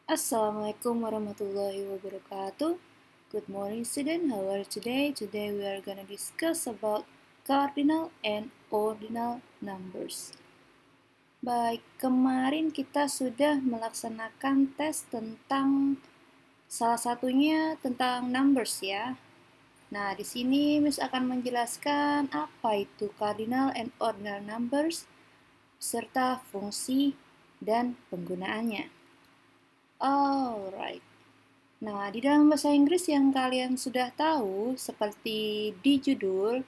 Assalamualaikum warahmatullahi wabarakatuh. Good morning student, how are you today? Today we are gonna discuss about cardinal and ordinal numbers. Baik, kemarin kita sudah melaksanakan tes tentang salah satunya tentang numbers ya. Nah, di sini Miss akan menjelaskan apa itu cardinal and ordinal numbers serta fungsi dan penggunaannya. Alright. Nah, di dalam bahasa Inggris yang kalian sudah tahu, seperti di judul,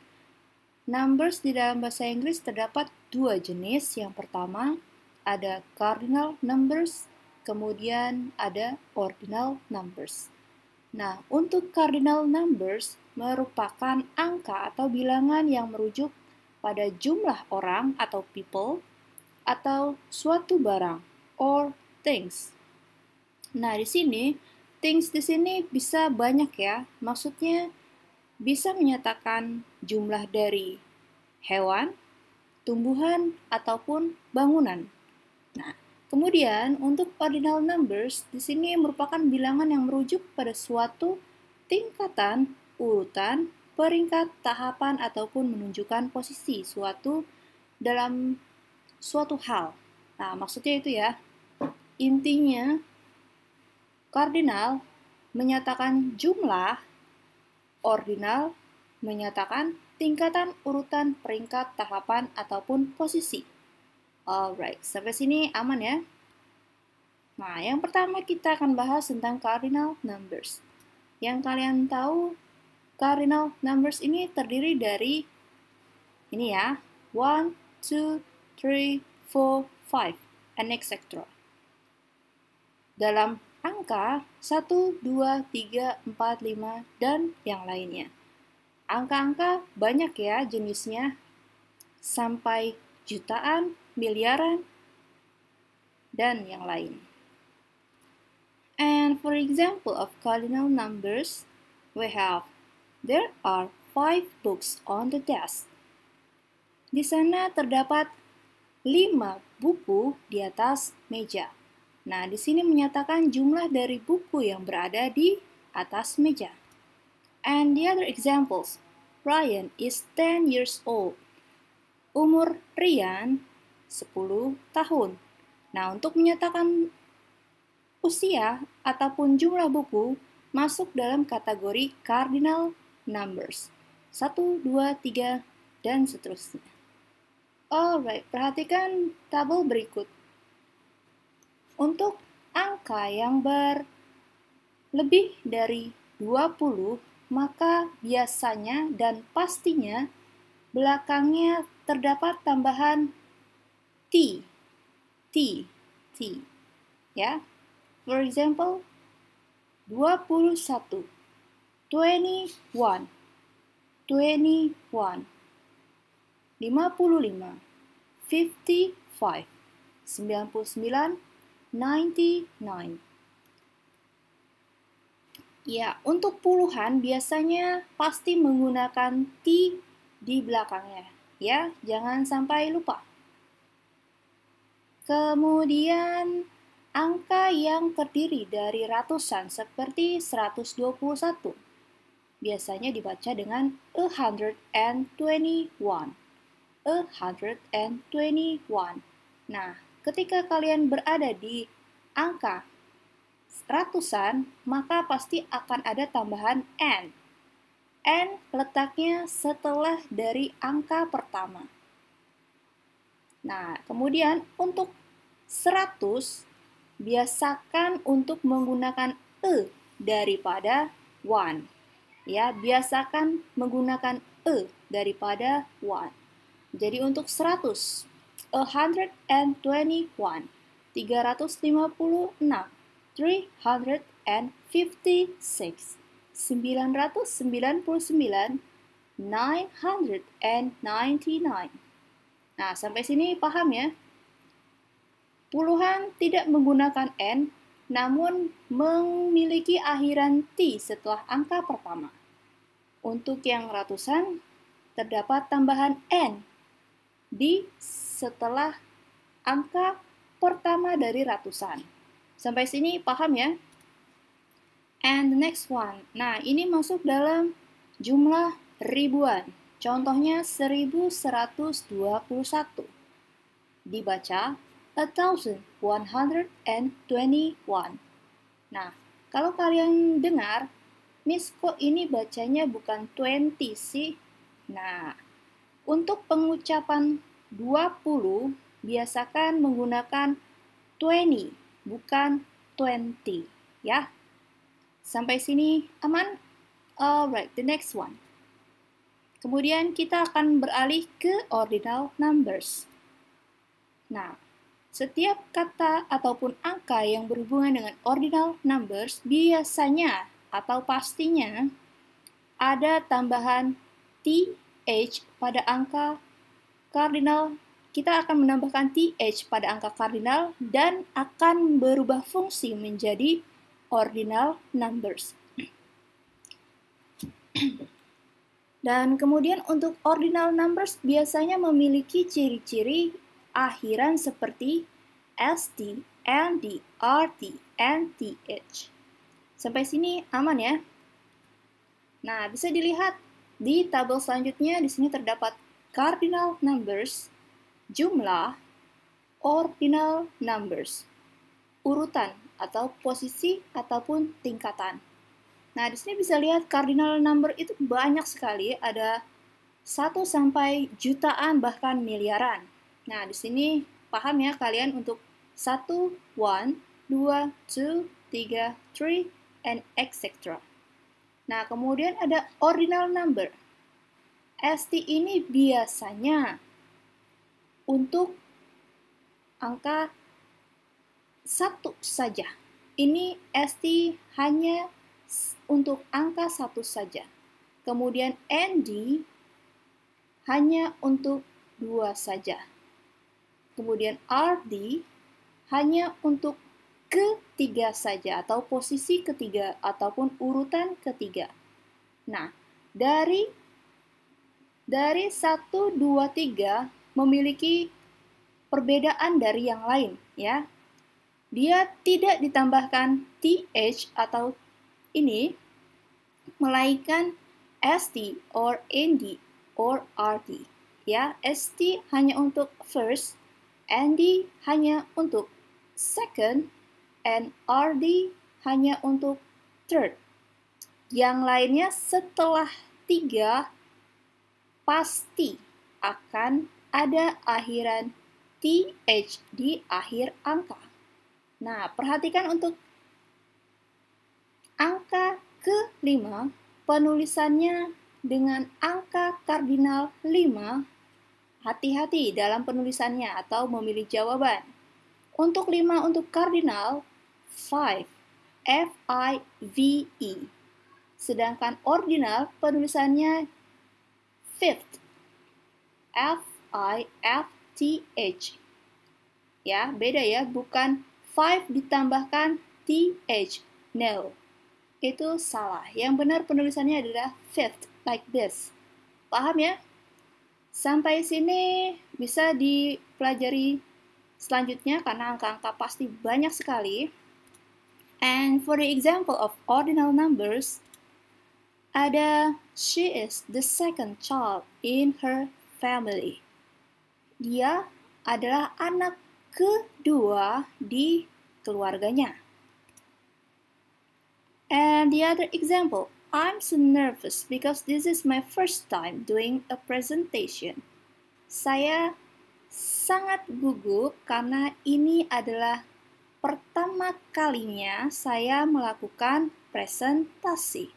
numbers di dalam bahasa Inggris terdapat dua jenis. Yang pertama, ada cardinal numbers, kemudian ada ordinal numbers. Nah, untuk cardinal numbers merupakan angka atau bilangan yang merujuk pada jumlah orang atau people, atau suatu barang, or things. Nah, di sini things di sini bisa banyak ya. Maksudnya bisa menyatakan jumlah dari hewan, tumbuhan, ataupun bangunan. Nah, kemudian untuk ordinal numbers di sini merupakan bilangan yang merujuk pada suatu tingkatan, urutan, peringkat, tahapan, ataupun menunjukkan posisi suatu dalam suatu hal. Nah, maksudnya itu ya. Intinya Cardinal menyatakan jumlah, ordinal menyatakan tingkatan, urutan, peringkat, tahapan, ataupun posisi. Alright, sampai sini aman ya? Nah, yang pertama kita akan bahas tentang cardinal numbers. Yang kalian tahu, cardinal numbers ini terdiri dari ini ya, 1, 2, 3, 4, 5, and etc. Dalam angka 1, 2, 3, 4, 5, dan yang lainnya. Angka-angka banyak ya jenisnya, sampai jutaan, miliaran, dan yang lain. And for example of cardinal numbers, there are 5 books on the desk. Di sana terdapat 5 buku di atas meja. Nah, di sini menyatakan jumlah dari buku yang berada di atas meja. And the other examples, Ryan is 10 years old. Umur Ryan 10 tahun. Nah, untuk menyatakan usia ataupun jumlah buku masuk dalam kategori cardinal numbers. 1, 2, 3, dan seterusnya. Alright, perhatikan tabel berikut. Untuk angka yang berlebih dari 20, maka biasanya dan pastinya belakangnya terdapat tambahan T. Ya. For example, 21, 21, 55, 55, 99, 99. Ya, untuk puluhan biasanya pasti menggunakan T di belakangnya. Ya, jangan sampai lupa. Kemudian, angka yang terdiri dari ratusan seperti 121 biasanya dibaca dengan 121. 121. Nah, ketika kalian berada di angka ratusan, maka pasti akan ada tambahan N. N letaknya setelah dari angka pertama. Nah, kemudian untuk 100, biasakan untuk menggunakan E daripada 1. Ya, biasakan menggunakan E daripada 1. Jadi untuk 100, 121, 356, 356, 999, 999. Nah, sampai sini paham ya? Puluhan tidak menggunakan N, namun memiliki akhiran T setelah angka pertama. Untuk yang ratusan, terdapat tambahan N di setelah angka pertama dari ratusan. Sampai sini paham ya? And the next one. Nah, ini masuk dalam jumlah ribuan. Contohnya 1121. Dibaca 1121. Nah, kalau kalian dengar, Miss kok ini bacanya bukan 20 sih? Nah, untuk pengucapan 20 biasakan menggunakan 20, bukan 20 ya. Sampai sini aman? Alright, the next one. Kemudian kita akan beralih ke ordinal numbers. Nah, setiap kata ataupun angka yang berhubungan dengan ordinal numbers biasanya atau pastinya ada tambahan TH pada angka kardinal. Kita akan menambahkan TH pada angka kardinal dan akan berubah fungsi menjadi ordinal numbers. Dan kemudian untuk ordinal numbers biasanya memiliki ciri-ciri akhiran seperti ST, ND, RT, and TH. Sampai sini aman ya? Nah, bisa dilihat di tabel selanjutnya. Di sini terdapat cardinal numbers, jumlah, ordinal numbers, urutan atau posisi ataupun tingkatan. Nah, di sini bisa lihat cardinal number itu banyak sekali, ada 1 sampai jutaan bahkan miliaran. Nah, di sini paham ya kalian untuk 1, 1, 2, 2, 3, 3, and etc. Nah, kemudian ada ordinal number. ST ini biasanya untuk angka 1 saja. Ini ST hanya untuk angka 1 saja. Kemudian ND hanya untuk 2 saja. Kemudian RD hanya untuk ketiga saja atau posisi ketiga ataupun urutan ketiga. Nah, dari 1, 2, 3 memiliki perbedaan dari yang lain ya. Dia tidak ditambahkan TH atau ini, melainkan ST or ND or RD ya. ST hanya untuk first, ND hanya untuk second, and RD hanya untuk third. Yang lainnya setelah 3 pasti akan ada akhiran TH di akhir angka. Nah, perhatikan untuk angka ke-5, penulisannya dengan angka kardinal 5. Hati-hati dalam penulisannya atau memilih jawaban. Untuk 5 untuk kardinal, 5, F-I-V-E. Sedangkan ordinal penulisannya fifth, F-I-F-T-H. Ya, beda ya, bukan 5 ditambahkan TH. No, itu salah. Yang benar penulisannya adalah fifth, like this. Paham ya? Sampai sini bisa dipelajari selanjutnya karena angka-angka pasti banyak sekali. And for the example of ordinal numbers, ada she is the second child in her family. Dia adalah anak kedua di keluarganya. And the other example, I'm so nervous because this is my first time doing a presentation. Saya sangat gugup karena ini adalah pertama kalinya saya melakukan presentasi.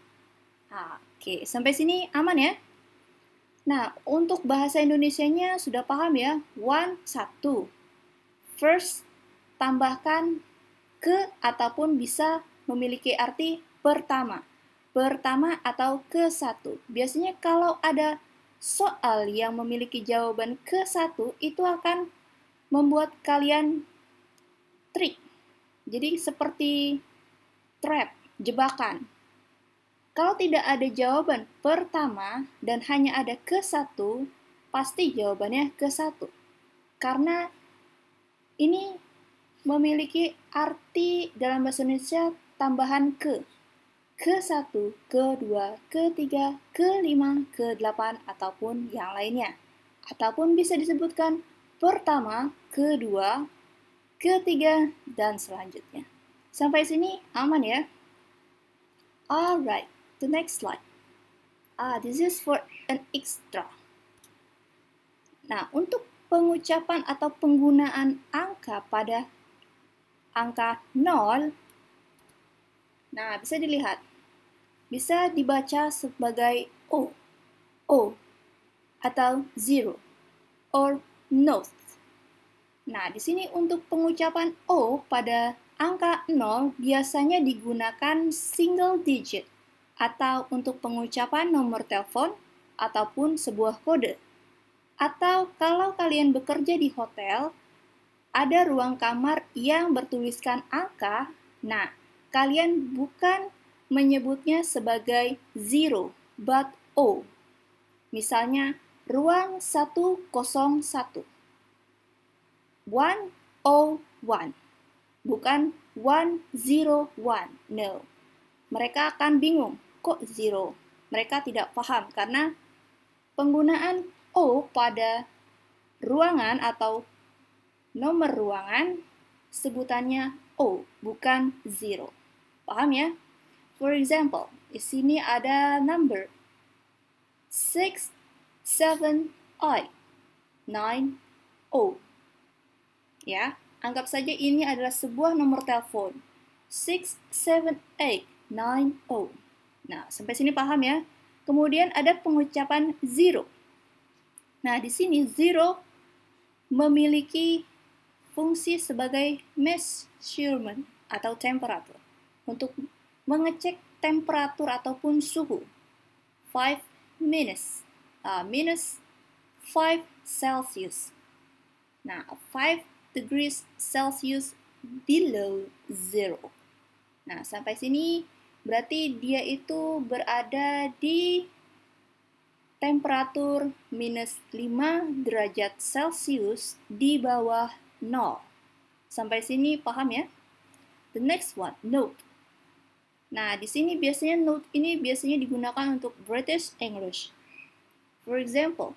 Oke, sampai sini aman ya? Nah, untuk bahasa Indonesianya sudah paham ya? 1, 1. First, tambahkan ke ataupun bisa memiliki arti pertama. Pertama atau ke-1. Biasanya kalau ada soal yang memiliki jawaban ke-1, itu akan membuat kalian trik. Jadi seperti trap, jebakan. Kalau tidak ada jawaban pertama dan hanya ada ke-1, pasti jawabannya ke-1. Karena ini memiliki arti dalam bahasa Indonesia tambahan ke. Ke-1, ke-2, ke-3, ke-5, ke-8, ataupun yang lainnya. Ataupun bisa disebutkan pertama, kedua, ketiga, dan selanjutnya. Sampai sini aman ya? Alright, the next slide. This is for an extra. Nah, untuk pengucapan atau penggunaan angka pada angka 0, nah bisa dilihat. Bisa dibaca sebagai O, atau zero, or note. Nah, di sini untuk pengucapan O pada angka 0 biasanya digunakan single digit, atau untuk pengucapan nomor telepon ataupun sebuah kode. Atau kalau kalian bekerja di hotel, ada ruang kamar yang bertuliskan angka, nah kalian bukan menyebutnya sebagai zero, but O. Misalnya, ruang 101. 101, bukan 101, no. Mereka akan bingung, kok zero? Mereka tidak paham karena penggunaan O pada ruangan atau nomor ruangan sebutannya O, bukan zero. Paham ya? For example, di sini ada number 6, 7, 8, 9, 0. Ya, anggap saja ini adalah sebuah nomor telepon. 6, 7, 8, 9, 0. Nah, sampai sini paham ya? Kemudian ada pengucapan zero. Nah, di sini zero memiliki fungsi sebagai measurement atau temperatur untuk mengecek temperatur ataupun suhu. 5 minus 5 Celsius. Nah, 5 degrees Celsius below zero. Nah, sampai sini berarti dia itu berada di temperatur minus 5 derajat Celsius di bawah 0. Sampai sini paham ya? The next one, note. Nah, di sini biasanya note ini biasanya digunakan untuk British English. For example,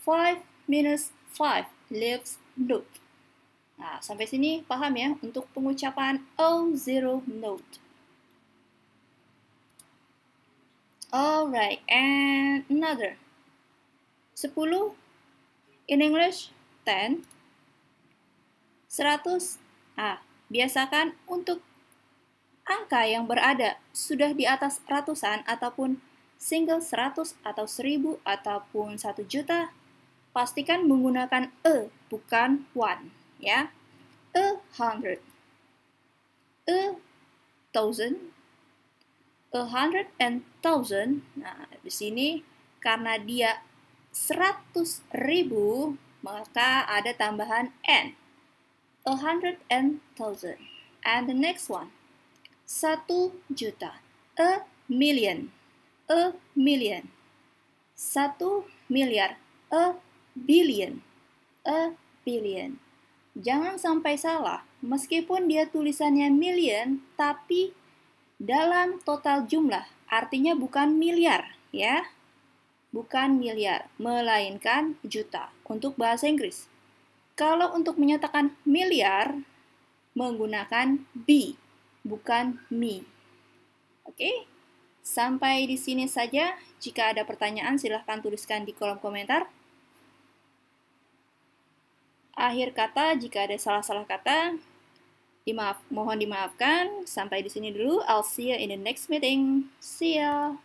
5 minus 5 leaves note. Nah, sampai sini paham ya untuk pengucapan O0 note. Alright, and another. 10 in English 10. 100. Biasakan untuk angka yang berada sudah di atas ratusan ataupun single 100 atau 1000 ataupun 1 juta, pastikan menggunakan bukan one ya. 100, 1,000, 100,000. Nah, di sini karena dia 100.000, maka ada tambahan n. 100,000. And the next one, 1 juta. A million. 1 miliar. A billion. Jangan sampai salah, meskipun dia tulisannya million, tapi dalam total jumlah, artinya bukan miliar, ya. Bukan miliar, melainkan juta untuk bahasa Inggris. Kalau untuk menyatakan miliar, menggunakan B, bukan me. Oke? Sampai di sini saja. Jika ada pertanyaan, silahkan tuliskan di kolom komentar. Akhir kata, jika ada salah-salah kata, mohon dimaafkan. Sampai di sini dulu. I'll see you in the next meeting. See ya.